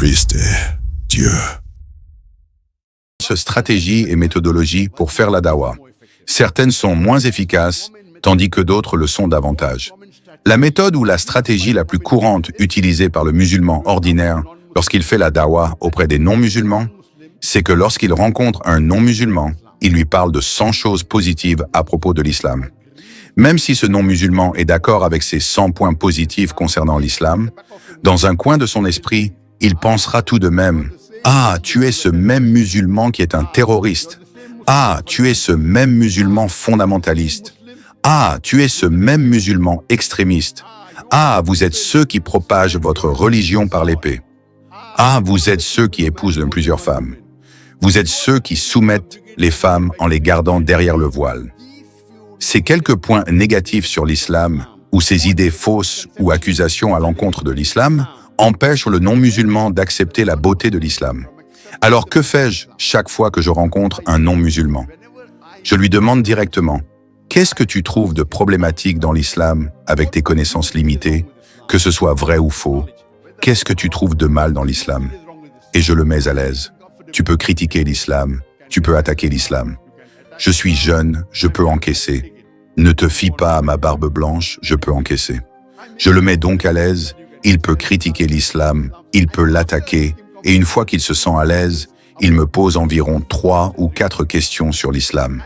Christ, Dieu. Stratégies et méthodologies pour faire la dawa. Certaines sont moins efficaces, tandis que d'autres le sont davantage. La méthode ou la stratégie la plus courante utilisée par le musulman ordinaire lorsqu'il fait la dawa auprès des non-musulmans, c'est que lorsqu'il rencontre un non-musulman, il lui parle de 100 choses positives à propos de l'islam. Même si ce non-musulman est d'accord avec ces 100 points positifs concernant l'islam, dans un coin de son esprit, il pensera tout de même « Ah, tu es ce même musulman qui est un terroriste. Ah, tu es ce même musulman fondamentaliste. Ah, tu es ce même musulman extrémiste. Ah, vous êtes ceux qui propagent votre religion par l'épée. Ah, vous êtes ceux qui épousent plusieurs femmes. Vous êtes ceux qui soumettent les femmes en les gardant derrière le voile. » Ces quelques points négatifs sur l'islam, ou ces idées fausses ou accusations à l'encontre de l'islam, empêchent le non-musulman d'accepter la beauté de l'islam. Alors que fais-je chaque fois que je rencontre un non-musulman? Je lui demande directement, qu'est-ce que tu trouves de problématique dans l'islam avec tes connaissances limitées, que ce soit vrai ou faux? Qu'est-ce que tu trouves de mal dans l'islam? Et je le mets à l'aise. Tu peux critiquer l'islam, tu peux attaquer l'islam. Je suis jeune, je peux encaisser. Ne te fie pas à ma barbe blanche, je peux encaisser. Je le mets donc à l'aise, il peut critiquer l'islam, il peut l'attaquer, et une fois qu'il se sent à l'aise, il me pose environ 3 ou 4 questions sur l'islam.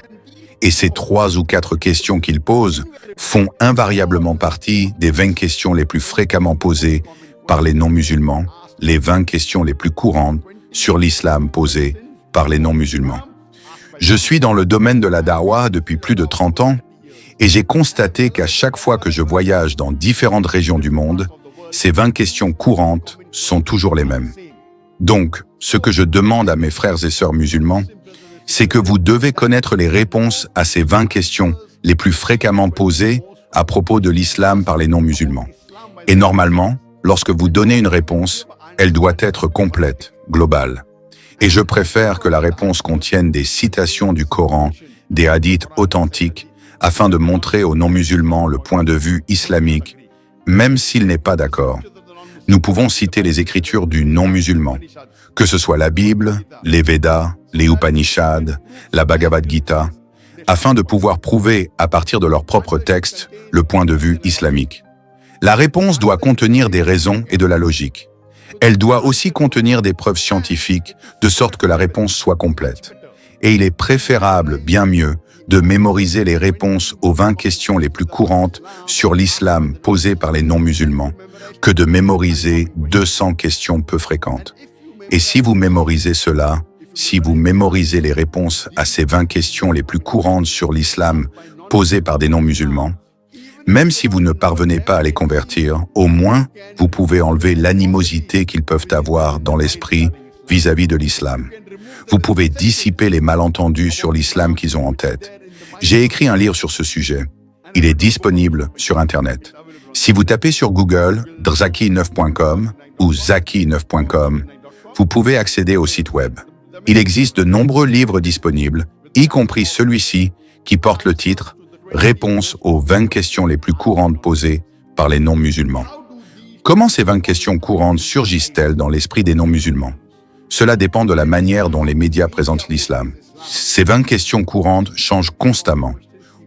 Et ces 3 ou 4 questions qu'il pose font invariablement partie des 20 questions les plus fréquemment posées par les non-musulmans, les 20 questions les plus courantes sur l'islam posées par les non-musulmans. Je suis dans le domaine de la dawa depuis plus de 30 ans et j'ai constaté qu'à chaque fois que je voyage dans différentes régions du monde, ces 20 questions courantes sont toujours les mêmes. Donc, ce que je demande à mes frères et sœurs musulmans, c'est que vous devez connaître les réponses à ces 20 questions les plus fréquemment posées à propos de l'islam par les non-musulmans. Et normalement, lorsque vous donnez une réponse, elle doit être complète, globale. Et je préfère que la réponse contienne des citations du Coran, des hadiths authentiques, afin de montrer aux non-musulmans le point de vue islamique, même s'il n'est pas d'accord. Nous pouvons citer les écritures du non-musulman, que ce soit la Bible, les Védas, les Upanishads, la Bhagavad Gita, afin de pouvoir prouver, à partir de leur propre texte, le point de vue islamique. La réponse doit contenir des raisons et de la logique. Elle doit aussi contenir des preuves scientifiques, de sorte que la réponse soit complète. Et il est préférable, bien mieux, de mémoriser les réponses aux 20 questions les plus courantes sur l'islam posées par les non-musulmans, que de mémoriser 200 questions peu fréquentes. Et si vous mémorisez cela, si vous mémorisez les réponses à ces 20 questions les plus courantes sur l'islam posées par des non-musulmans, même si vous ne parvenez pas à les convertir, au moins, vous pouvez enlever l'animosité qu'ils peuvent avoir dans l'esprit vis-à-vis de l'islam. Vous pouvez dissiper les malentendus sur l'islam qu'ils ont en tête. J'ai écrit un livre sur ce sujet. Il est disponible sur Internet. Si vous tapez sur Google drzaki9.com ou zaki9.com, vous pouvez accéder au site web. Il existe de nombreux livres disponibles, y compris celui-ci qui porte le titre « Réponse aux 20 questions les plus courantes posées par les non-musulmans ». Comment ces 20 questions courantes surgissent-elles dans l'esprit des non-musulmans? Cela dépend de la manière dont les médias présentent l'islam. Ces 20 questions courantes changent constamment.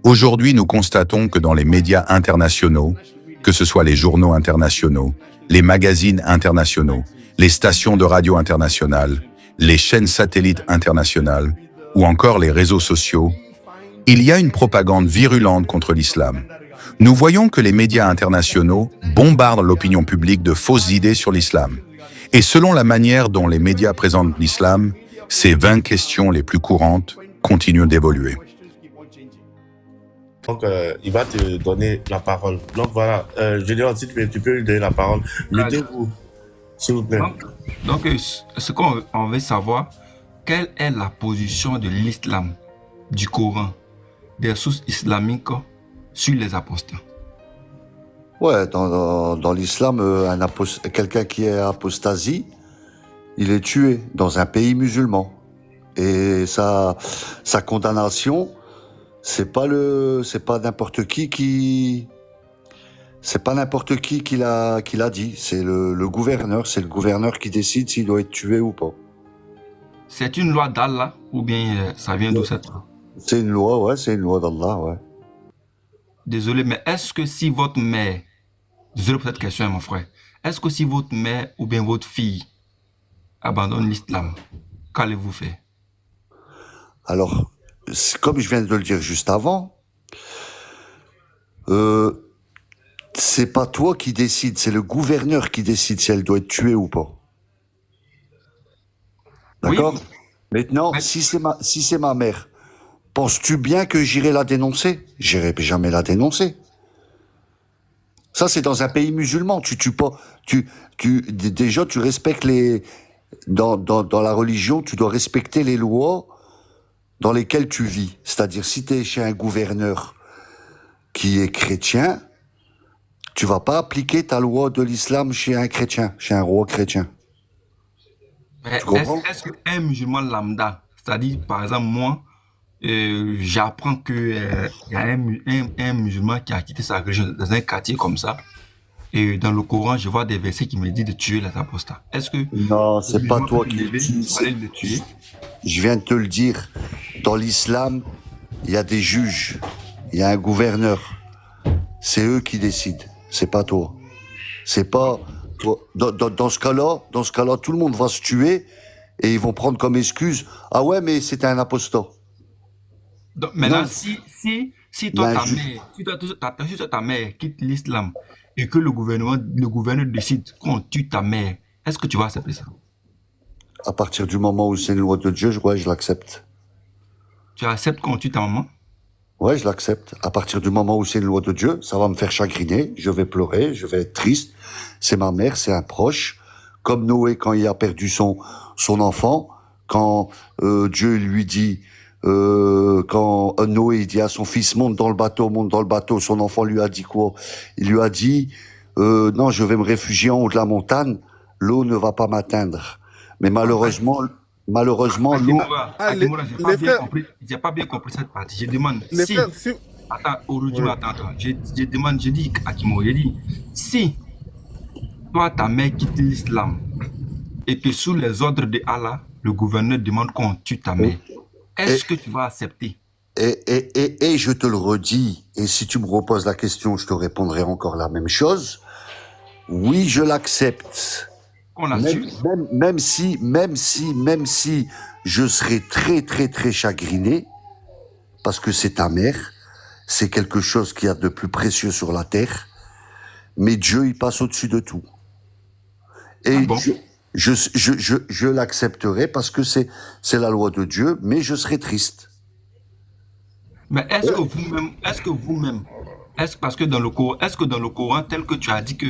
Aujourd'hui, nous constatons que dans les médias internationaux, que ce soit les journaux internationaux, les magazines internationaux, les stations de radio internationales, les chaînes satellites internationales ou encore les réseaux sociaux, il y a une propagande virulente contre l'islam. Nous voyons que les médias internationaux bombardent l'opinion publique de fausses idées sur l'islam. Et selon la manière dont les médias présentent l'islam, ces 20 questions les plus courantes continuent d'évoluer. Donc, il va te donner la parole. Donc, voilà, Gédéon, si tu peux lui donner la parole. Mettez-vous, s'il vous plaît. Donc, ce qu'on veut savoir, quelle est la position de l'islam, du Coran, des sources islamiques sur les apostats? Ouais, dans l'islam, quelqu'un qui est apostasie, il est tué dans un pays musulman. Et sa condamnation, c'est pas n'importe qui C'est pas n'importe qui l'a dit. C'est le gouverneur. C'est le gouverneur qui décide s'il doit être tué ou pas. C'est une loi d'Allah ou bien ça vient d'où cette loi? C'est une loi, ouais. C'est une loi d'Allah, ouais. Désolé, mais est-ce que si votre mère, désolé pour cette question, mon frère, est-ce que si votre mère ou bien votre fille abandonne l'islam, qu'allez-vous faire? Alors, comme je viens de le dire juste avant, c'est pas toi qui décide, c'est le gouverneur qui décide si elle doit être tuée ou pas. D'accord? Oui. Maintenant, Mais- si c'est ma mère, penses-tu bien que j'irai la dénoncer? J'irai jamais la dénoncer. Ça, c'est dans un pays musulman. Tu tues pas. Déjà, tu respectes les. Dans la religion, tu dois respecter les lois dans lesquelles tu vis. C'est-à-dire, si tu es chez un gouverneur qui est chrétien, tu vas pas appliquer ta loi de l'islam chez un chrétien, chez un roi chrétien. Mais Tu comprends? est-ce qu'un musulman lambda, c'est-à-dire par exemple moi, j'apprends que y a un musulman qui a quitté sa religion dans un quartier comme ça, et dans le Coran, je vois des versets qui me disent de tuer les apostats. Est-ce que Non, le c'est pas musulman toi peut qui se le lever, dis. aller le tuer? Je viens de te le dire. Dans l'islam, il y a des juges, il y a un gouverneur. C'est eux qui décident. C'est pas toi. C'est pas toi. Dans ce cas-là, tout le monde va se tuer et ils vont prendre comme excuse. Ah ouais, mais c'était un apostat. Donc, maintenant, Non. si toi, Ben, ta mère, si toi, ta mère quitte l'islam et que le gouverneur décide qu'on tue ta mère, est-ce que tu vas accepter ça? À partir du moment où c'est une loi de Dieu, ouais, je l'accepte. Tu acceptes qu'on tue ta maman? Ouais, je l'accepte. À partir du moment où c'est une loi de Dieu, ça va me faire chagriner, je vais pleurer, je vais être triste. C'est ma mère, c'est un proche. Comme Noé, quand il a perdu son enfant, quand Dieu lui dit, quand Noé il dit à son fils, monte dans le bateau, son enfant lui a dit quoi? Il lui a dit, non, je vais me réfugier en haut de la montagne, l'eau ne va pas m'atteindre. Mais malheureusement, l'eau... Akimura, j'ai pas les bien frères, compris, j'ai pas bien compris cette partie. Je demande les si, frères, si, attends, aujourd'hui, ouais. attends, je demande, je dis Akimura, je dis, si toi, ta mère quitte l'islam et que sous les ordres de Allah, le gouverneur demande qu'on tue ta mère, est-ce que tu vas accepter? Et je te le redis, et si tu me reposes la question, je te répondrai encore la même chose. Oui, je l'accepte. Qu'on la Même, tue? même si je serais très, très, très chagriné, parce que c'est ta mère, c'est quelque chose qu'il y a de plus précieux sur la terre, mais Dieu, il passe au-dessus de tout. Et Ah bon? je l'accepterai parce que c'est la loi de Dieu, mais je serai triste. Mais est-ce que vous-même, parce que dans le Coran, est-ce que dans le Coran, tel que tu as dit que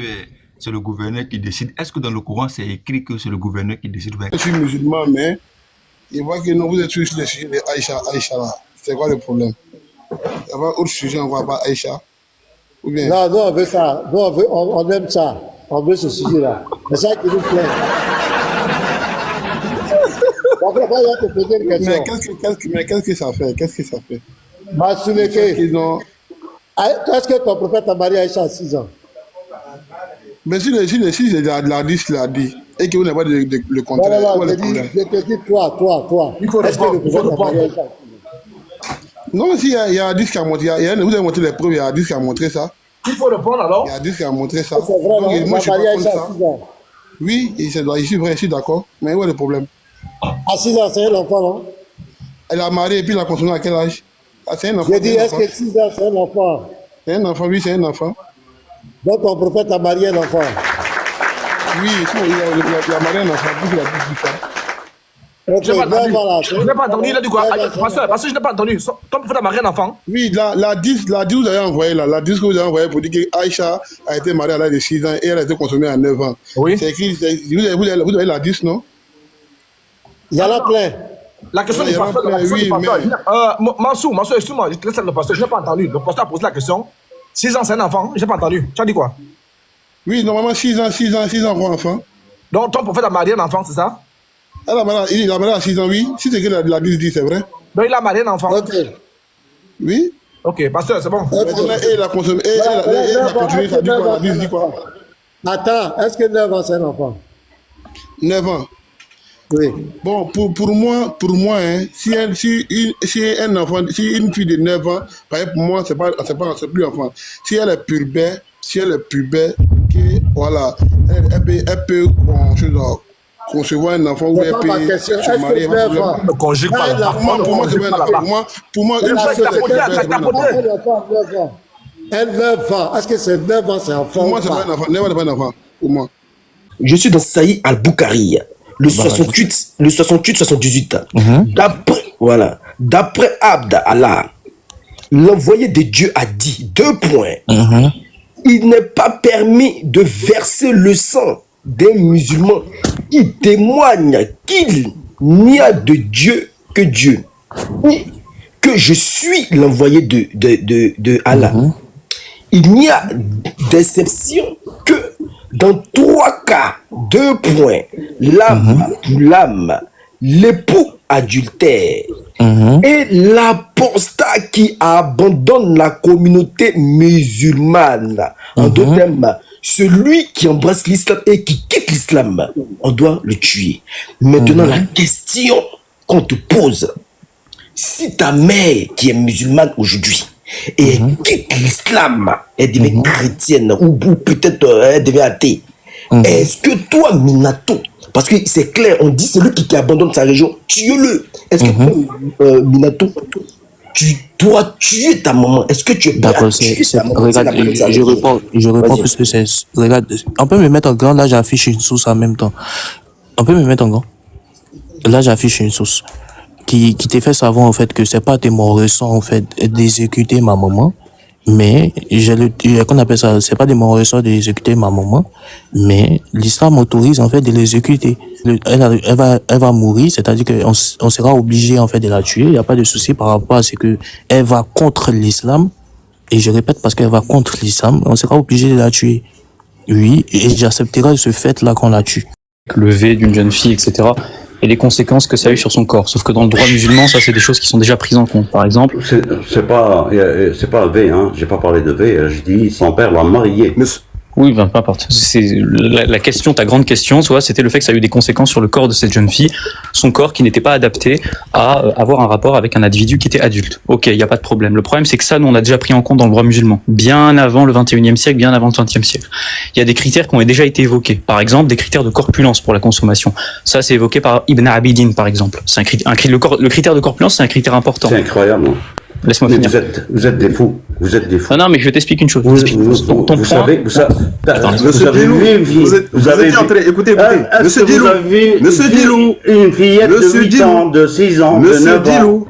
c'est le gouverneur qui décide, est-ce que dans le Coran, c'est écrit que c'est le gouverneur qui décide? Je suis musulman, mais il voit que non, vous êtes sur le sujet de Aïcha là. C'est quoi le problème? Il n'y a pas autre sujet, on voit pas Aïcha. Ou bien, Non, nous on veut ça. Nous on aime ça. On veut ce sujet-là. C'est ça qui nous plaît. Après, il va te poser une mais question. qu'est-ce que ça fait? Qu'est-ce que ça fait? Masouleke, Ils ont... est-ce que ton prophète a marié Aïcha à 6 ans? Mais si la dit, et que vous n'avez pas le Non, contraire, non, quoi non, le problème? je te dis, toi. Il faut Est-ce que le répondre, prophète a marié Aïcha? Non, si il y a un disque qui a montré, vous avez montré les preuves, il y a un disque qui a montré ça. Il faut répondre alors. Il y a un disque qui a montré ça. C'est vrai, non? Donc, Il moi, a je suis marié pas contre Aïcha à ça. 6 ans. Oui, et je suis vrai, je suis d'accord. Mais où est le problème? À 6 ans, c'est un enfant, non? Elle a marié et puis elle a continué à quel âge? Ah, c'est un enfant. J'ai dit, c'est un est-ce enfant. que 6 ans, c'est un enfant? C'est un enfant, oui, c'est un enfant. Donc ton prophète a marié un enfant. Oui, il a marié un enfant, puis il a dit ça. Ok, Je n'ai pas entendu. voilà. Je n'ai pas entendu. Il a dit quoi? Pasteur, parce que je n'ai pas entendu. Comme vous marié un enfant. Oui, la 10 que vous avez envoyé là, la 10 que vous avez envoyé pour dire qu'Aïcha a été mariée à l'âge de 6 ans et elle a été consommée à 9 ans. Oui. C'est écrit, vous avez la 10, non? Il y en a plein. La question Il y du en a pasteur, plein, la question oui, du pasteur. mais- Mansour, excuse-moi, je te laisse le pasteur. Je n'ai pas entendu. Le pasteur a posé la question. 6 ans, c'est un enfant. Je n'ai pas entendu. Tu as dit quoi? Oui, normalement 6 ans pour enfant. Donc ton prophète a marié un enfant, c'est ça? Il a marié à 6 ans, oui. Si c'est que la 10 dit, c'est vrai. Donc il a marié un enfant. Ok. Oui. Ok, pasteur, c'est bon. Maintenant, et il a consommé, et il a continué, ça dit quoi? La Bible dit quoi? Attends, est-ce que 9 ans, c'est un enfant? 9 ans. Oui. Bon, pour moi, hein, si un enfant, si une fille de 9 ans, par exemple, pour moi, c'est plus enfant. Si elle est pubère, voilà, elle peut concevoir un enfant ou elle C'est pas ma peut question. se Est-ce marier. que 9 ans? On ne conjugue pas là-bas. Pour moi, c'est pas un enfant. Pour moi, une fille de 9 ans, Un 9 ans. Est-ce que c'est 9 ans, c'est enfant? pour moi, c'est pas un enfant. 9 ans, c'est pas un enfant. Pour moi. Je suis dans Saïd al-Bukhari, le 68-78. D'après Abd Allah, l'envoyé de Dieu a dit, 2 points. Il n'est pas permis de verser le sang des musulmans qui témoignent qu'il n'y a de Dieu que Dieu, et que je suis l'envoyé de Allah. Il n'y a d'exception que dans 3 cas, 2 points, l'âme pour l'âme, l'époux adultère et l'apostat qui abandonne la communauté musulmane. En d'autres termes, celui qui embrasse l'islam et qui quitte l'islam, on doit le tuer. Maintenant, la question qu'on te pose, si ta mère qui est musulmane aujourd'hui et elle quitte l'islam, elle devient chrétienne ou peut-être elle devient athée, est-ce que toi, Minato, parce que c'est clair, on dit celui qui abandonne sa région, tue-le. Est-ce que toi, Minato, tu dois tuer ta maman? Est-ce que tu es prêt à tuer ta maman? Regarde, je réponds parce que c'est... Regarde, on peut me mettre en grand, là j'affiche une source en même temps. On peut me mettre en grand. Là j'affiche une source qui te fait savoir en fait que c'est pas tes mots récents en fait d'exécuter ma maman, mais qu'on appelle ça, c'est pas des mots récents d'exécuter ma maman, mais l'islam autorise en fait de l'exécuter. Elle va mourir, c'est-à-dire qu'on sera obligé en fait de la tuer. Il n'y a pas de souci par rapport à ce que elle va contre l'islam, et je répète parce qu'elle va contre l'islam, on sera obligé de la tuer. Oui, et j'accepterai ce fait-là qu'on la tue. Lever d'une jeune fille, etc. Et les conséquences que ça a eu sur son corps. Sauf que dans le droit musulman, ça c'est des choses qui sont déjà prises en compte. Par exemple, C'est pas V, hein. J'ai pas parlé de V, je dis son père l'a marié. oui, ben, peu importe. C'est la question, ta grande question, tu vois, c'était le fait que ça a eu des conséquences sur le corps de cette jeune fille, son corps qui n'était pas adapté à avoir un rapport avec un individu qui était adulte. Ok, il n'y a pas de problème. Le problème, c'est que ça, nous, on a déjà pris en compte dans le droit musulman, bien avant le 21e siècle, bien avant le 20e siècle. Il y a des critères qui ont déjà été évoqués. Par exemple, des critères de corpulence pour la consommation. Ça, c'est évoqué par Ibn Abidin, par exemple. C'est le critère de corpulence, c'est un critère important. C'est incroyable. Laisse-moi finir. Vous êtes des fous. Vous êtes des fous. Non, mais je t'explique une chose. Vous savez, Monsieur Dilou, vous avez écoutez, Monsieur Dilou, Monsieur Dilou, une fillette de 8 ans, de 6 ans, de 9 ans.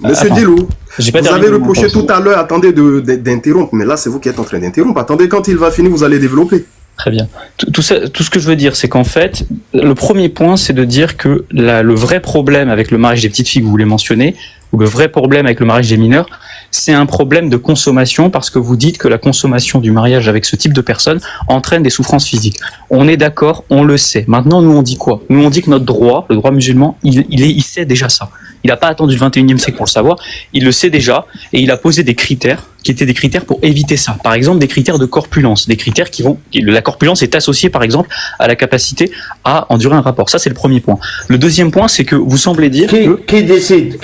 Monsieur Dilou, vous avez mon reproché temps. tout à l'heure, attendez d'interrompre, mais là c'est vous qui êtes en train d'interrompre. Attendez, quand il va finir, vous allez développer. Très bien. Tout ce que je veux dire, c'est qu'en fait, le premier point, c'est de dire que le vrai problème avec le mariage des petites filles que vous voulez mentionner, ou le vrai problème avec le mariage des mineurs, c'est un problème de consommation, parce que vous dites que la consommation du mariage avec ce type de personnes entraîne des souffrances physiques. On est d'accord, on le sait. Maintenant, nous, on dit quoi? Nous, on dit que notre droit, le droit musulman, il sait déjà ça. Il n'a pas attendu le 21e siècle pour le savoir, il le sait déjà, et il a posé des critères qui étaient des critères pour éviter ça. Par exemple, des critères de corpulence, des critères la corpulence est associée, par exemple, à la capacité à endurer un rapport. Ça, c'est le premier point. Le deuxième point, c'est que vous semblez dire Qui décide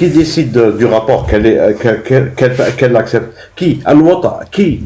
du rapport qu'elle accepte? Qui? Al-Wata? Qui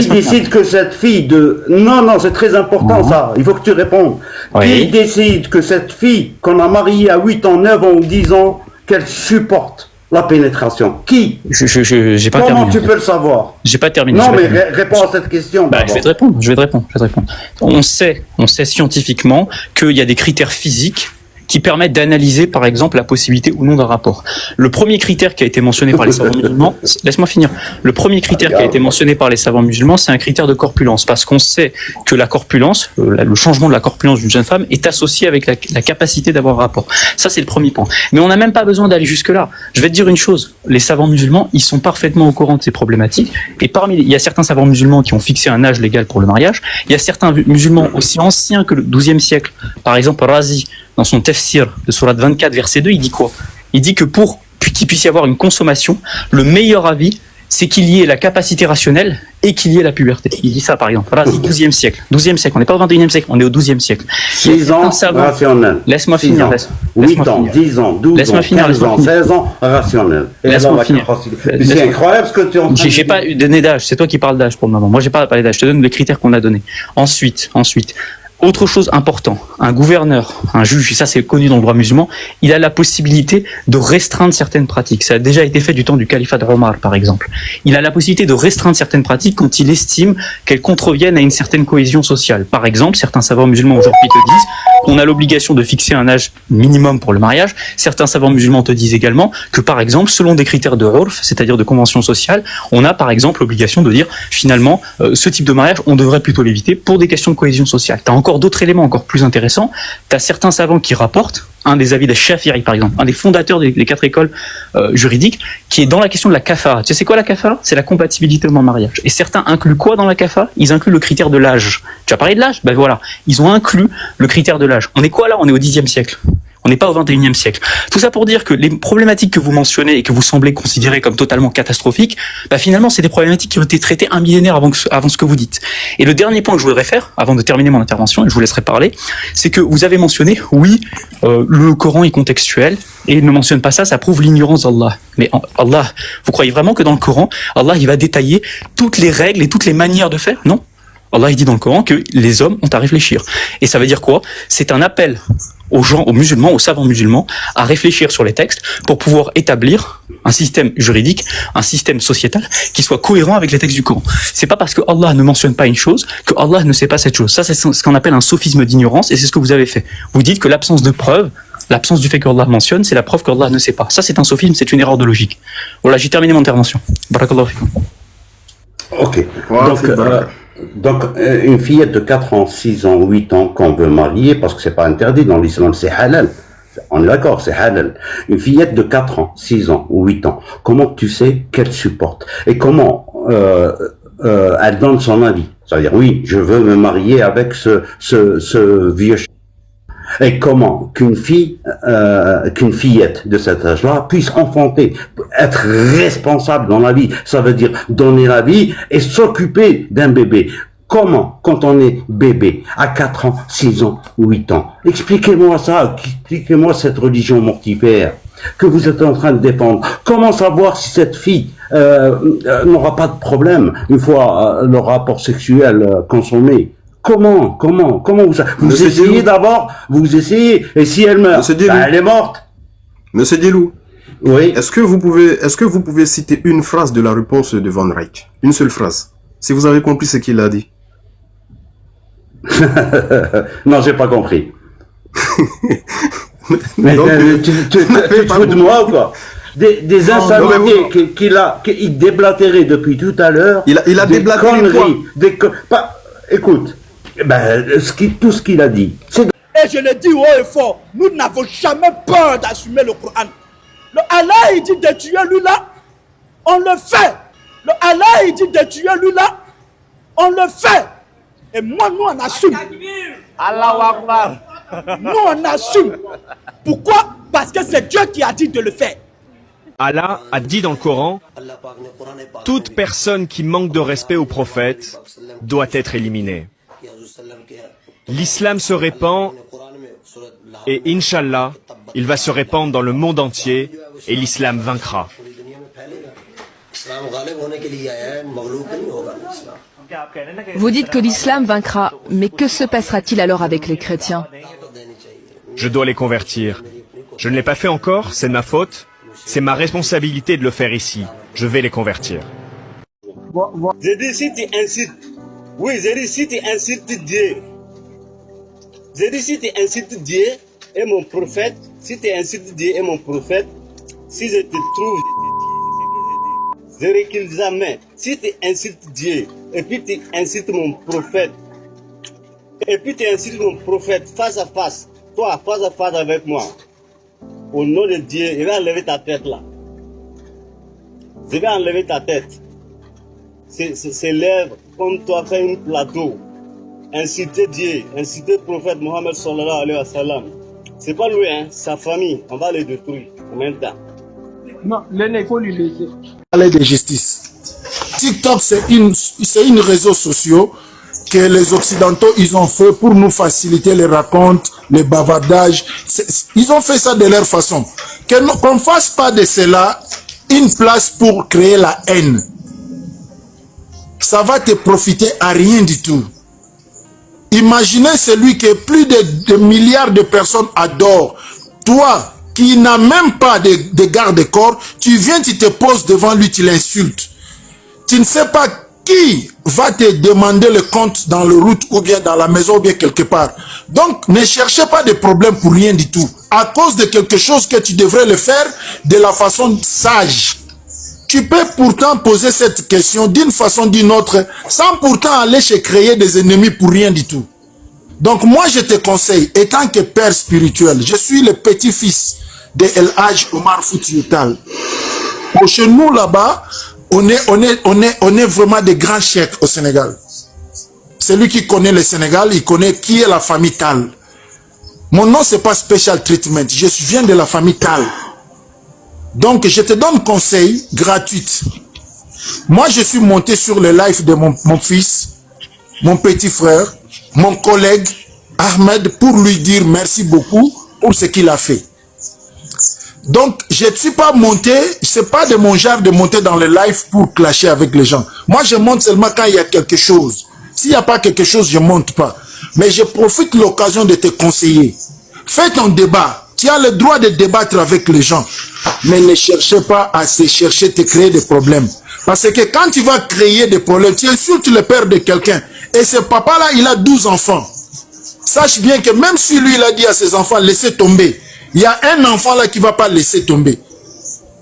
décide que cette fille de... Non, c'est très important ça, il faut que tu répondes. Oui. Qui décide que cette fille qu'on a mariée à 8 ans, 9 ans ou 10 ans, qu'elle supporte la pénétration? Qui? j'ai pas Comment terminé. tu peux le savoir? J'ai pas terminé. Non, j'ai pas mais terminé. réponds à cette question. Je vais te répondre. On sait scientifiquement qu'il y a des critères physiques qui permettent d'analyser, par exemple, la possibilité ou non d'un rapport. Le premier critère qui a été mentionné par les savants musulmans, laisse-moi finir. Le premier critère qui a été mentionné par les savants musulmans, c'est un critère de corpulence, parce qu'on sait que la corpulence, le changement de la corpulence d'une jeune femme est associé avec la capacité d'avoir un rapport. Ça, c'est le premier point. Mais on n'a même pas besoin d'aller jusque-là. Je vais te dire une chose. Les savants musulmans, ils sont parfaitement au courant de ces problématiques. Et il y a certains savants musulmans qui ont fixé un âge légal pour le mariage. Il y a certains musulmans aussi anciens que le XIIe siècle. Par exemple, Razi, dans son tafsir de Sourate 24, verset 2, il dit quoi? Il dit que pour qu'il puisse y avoir une consommation, le meilleur avis c'est qu'il y ait la capacité rationnelle et qu'il y ait la puberté. Il dit ça, par exemple. Voilà, 12e siècle. 12e siècle. On n'est pas au 21e siècle, on est au 12e siècle. 6 ans, rationnel. Laisse-moi finir. 8 ans, 10 ans, 12 ans, 15 ans, 16 ans, rationnel. Laisse-moi finir. C'est incroyable ce que tu es en train de dire. J'ai pas donné d'âge, c'est toi qui parles d'âge pour le moment. Moi, j'ai pas parlé d'âge, je te donne les critères qu'on a donnés. Ensuite, autre chose importante, un gouverneur, un juge, et ça c'est connu dans le droit musulman, il a la possibilité de restreindre certaines pratiques. Ça a déjà été fait du temps du califat d'Omar, par exemple. Il a la possibilité de restreindre certaines pratiques quand il estime qu'elles contreviennent à une certaine cohésion sociale. Par exemple, certains savants musulmans aujourd'hui te disent qu'on a l'obligation de fixer un âge minimum pour le mariage. Certains savants musulmans te disent également que, par exemple, selon des critères de urf, c'est-à-dire de convention sociale, on a par exemple l'obligation de dire finalement ce type de mariage, on devrait plutôt l'éviter pour des questions de cohésion sociale. T'as encore d'autres éléments encore plus intéressants. Tu as certains savants qui rapportent, un des avis de Shafi'i par exemple, un des fondateurs des 4 écoles juridiques, qui est dans la question de la kafara. Tu sais c'est quoi la kafara? C'est la compatibilité au mariage. Et certains incluent quoi dans la kafara? Ils incluent le critère de l'âge. Tu as parlé de l'âge? Ben voilà, ils ont inclus le critère de l'âge. On est quoi là? On est au 10e siècle. On n'est pas au 21e siècle. Tout ça pour dire que les problématiques que vous mentionnez et que vous semblez considérer comme totalement catastrophiques, bah finalement, c'est des problématiques qui ont été traitées un millénaire avant ce que vous dites. Et le dernier point que je voudrais faire, avant de terminer mon intervention, et je vous laisserai parler, c'est que vous avez mentionné, oui, le Coran est contextuel, et il ne mentionne pas ça, ça prouve l'ignorance d'Allah. Mais Allah, vous croyez vraiment que dans le Coran, Allah, il va détailler toutes les règles et toutes les manières de faire? Non. Allah, il dit dans le Coran que les hommes ont à réfléchir. Et ça veut dire quoi? C'est un appel aux gens, aux musulmans, aux savants musulmans, à réfléchir sur les textes pour pouvoir établir un système juridique, un système sociétal qui soit cohérent avec les textes du Coran. C'est pas parce que Allah ne mentionne pas une chose que Allah ne sait pas cette chose. Ça, c'est ce qu'on appelle un sophisme d'ignorance et c'est ce que vous avez fait. Vous dites que l'absence de preuve, l'absence du fait qu'Allah mentionne, c'est la preuve qu'Allah ne sait pas. Ça, c'est un sophisme, c'est une erreur de logique. Voilà, j'ai terminé mon intervention. Barakallahu fikum. Ok. Donc, une fillette de 4 ans, 6 ans, 8 ans qu'on veut marier, parce que c'est pas interdit dans l'islam, c'est halal. On est d'accord, c'est halal. Une fillette de 4 ans, 6 ans ou 8 ans, comment tu sais qu'elle supporte? Et comment elle donne son avis? C'est-à-dire, oui, je veux me marier avec ce vieux et comment qu'une fillette de cet âge-là puisse enfanter, être responsable dans la vie, ça veut dire donner la vie et s'occuper d'un bébé. Comment, quand on est bébé, à 4 ans, 6 ans, 8 ans? Expliquez-moi ça, expliquez-moi cette religion mortifère que vous êtes en train de défendre. Comment savoir si cette fille n'aura pas de problème une fois le rapport sexuel consommé? Comment vous essayez d'abord, vous essayez, et si elle meurt, elle est morte. Monsieur Dielou. Oui. Est-ce que vous pouvez citer une phrase de la réponse de Van Rijk? Une seule phrase. Si vous avez compris ce qu'il a dit. Non, j'ai pas compris. Mais tu te fous de moi ou quoi? Des insanités qu'il déblatérait depuis tout à l'heure. Il a déblatéré quoi? Écoute. Tout ce qu'il a dit. Et je le dis haut et fort, nous n'avons jamais peur d'assumer le Coran. Le Allah il dit de tuer lui là, on le fait. Le Allah il dit de tuer lui là, on le fait. Et moi nous on assume. Allahu Akbar. Nous on assume. Pourquoi? Parce que c'est Dieu qui a dit de le faire. Allah a dit dans le Coran, toute personne qui manque de respect au prophète doit être éliminée. L'islam se répand et Inch'Allah, il va se répandre dans le monde entier et l'islam vaincra. Vous dites que l'islam vaincra, mais que se passera-t-il alors avec les chrétiens? Je dois les convertir. Je ne l'ai pas fait encore, c'est de ma faute. C'est ma responsabilité de le faire ici. Je vais les convertir. J'ai dit si tu incites. Oui, j'ai dit si tu incites Dieu. J'ai dit si tu incites Dieu et mon prophète, si tu incites Dieu et mon prophète, si je te trouve, je recule jamais. Si tu incites Dieu et puis tu incites mon prophète, et puis tu incites mon prophète face à face, toi face à face avec moi, au nom de Dieu, je vais enlever ta tête là. Je vais enlever ta tête. Ses lèvres, comme toi, fait un plateau. Inciter Dieu, inciter le prophète Mohammed sallallahu alayhi wa sallam. C'est pas lui, hein, sa famille, on va les détruire en même temps. Non, l'aîné, il faut lui laisser. Parler de justice. TikTok, c'est une réseau social que les Occidentaux, ils ont fait pour nous faciliter les racontes, les bavardages. Ils ont fait ça de leur façon. Qu'on ne fasse pas de cela une place pour créer la haine. Ça va te profiter à rien du tout. Imaginez celui que plus de milliards de personnes adorent. Toi, qui n'as même pas de garde-corps, tu viens, tu te poses devant lui, tu l'insultes. Tu ne sais pas qui va te demander le compte dans le route ou bien dans la maison ou bien quelque part. Donc, ne cherchez pas de problème pour rien du tout. À cause de quelque chose que tu devrais le faire de la façon sage. Tu peux pourtant poser cette question d'une façon ou d'une autre sans pourtant aller se créer des ennemis pour rien du tout. Donc moi je te conseille, étant que père spirituel, je suis le petit-fils de El Hadj Omar Foutiyou Tall. Chez nous là-bas, on est vraiment des grands chefs au Sénégal. Celui qui connaît le Sénégal, il connaît qui est la famille Tall. Mon nom c'est pas Special Treatment, je viens de la famille Tall. Donc je te donne conseil gratuit. Moi je suis monté sur le live de mon fils, mon petit frère, mon collègue Ahmed, pour lui dire merci beaucoup pour ce qu'il a fait. Donc je ne suis pas monté, c'est pas de mon genre de monter dans le live pour clasher avec les gens. Moi je monte seulement quand il y a quelque chose. S'il n'y a pas quelque chose, je ne monte pas. Mais je profite de l'occasion de te conseiller. Fais ton débat. Tu as le droit de débattre avec les gens. Mais ne cherchez pas à te chercher, te créer des problèmes. Parce que quand tu vas créer des problèmes, tu insultes le père de quelqu'un. Et ce papa-là, il a 12 enfants. Sache bien que même si lui, il a dit à ses enfants, laissez tomber. Il y a un enfant là qui ne va pas laisser tomber.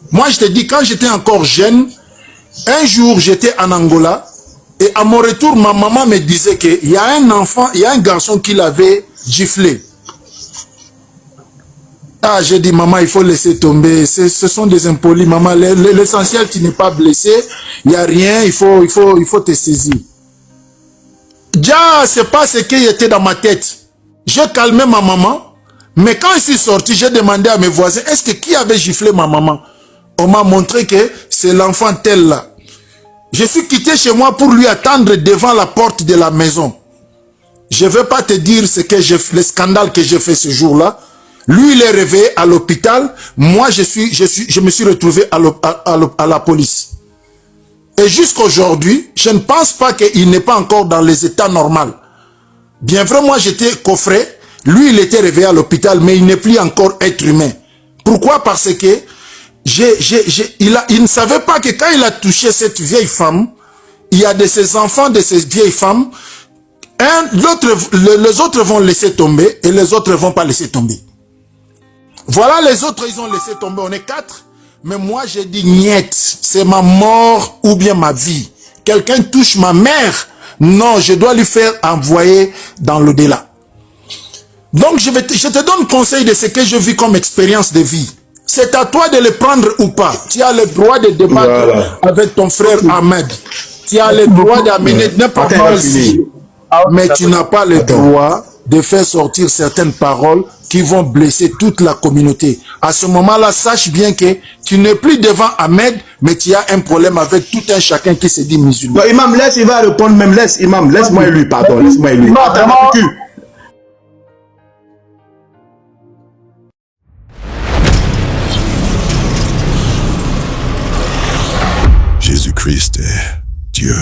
Moi, je te dis, quand j'étais encore jeune, un jour, j'étais en Angola. Et à mon retour, ma maman me disait qu'il y a un enfant, il y a un garçon qui l'avait giflé. Ah, j'ai dit, maman, il faut laisser tomber. Ce sont des impolis, maman. L'essentiel, tu n'es pas blessé. Il n'y a rien, il faut te saisir. Déjà, c'est pas ce qui était dans ma tête. J'ai calmé ma maman. Mais quand je suis sorti, j'ai demandé à mes voisins, est-ce que qui avait giflé ma maman? On m'a montré que c'est l'enfant tel là. Je suis quitté chez moi pour lui attendre devant la porte de la maison. Je ne vais pas te dire le scandale que j'ai fait ce jour-là. Lui, il est réveillé à l'hôpital. Moi, je me suis retrouvé à la police. Et jusqu'aujourd'hui, je ne pense pas qu'il n'est pas encore dans les états normaux. Bien vrai, moi, j'étais coffré. Lui, il était réveillé à l'hôpital, mais il n'est plus encore être humain. Pourquoi? Parce que il ne savait pas que quand il a touché cette vieille femme, il y a de ses enfants, de ces vieilles femmes, les autres vont laisser tomber et les autres ne vont pas laisser tomber. Voilà, les autres, ils ont laissé tomber. On est 4. Mais moi, j'ai dit, niet, c'est ma mort ou bien ma vie. Quelqu'un touche ma mère. Non, je dois lui faire envoyer dans l'au-delà. Donc, je te donne conseil de ce que je vis comme expérience de vie. C'est à toi de le prendre ou pas. Tu as le droit de débattre avec ton frère Ahmed. Tu as le droit d'amener n'importe quoi ici. Mais tu n'as pas le droit de faire sortir certaines paroles qui vont blesser toute la communauté. À ce moment-là, sache bien que tu n'es plus devant Ahmed, mais tu as un problème avec tout un chacun qui se dit musulman. Non, Imam, laisse, il va répondre même. Laisse, Imam, laisse-moi lui, pardon, laisse-moi lui. Non, vraiment. Jésus-Christ est Dieu.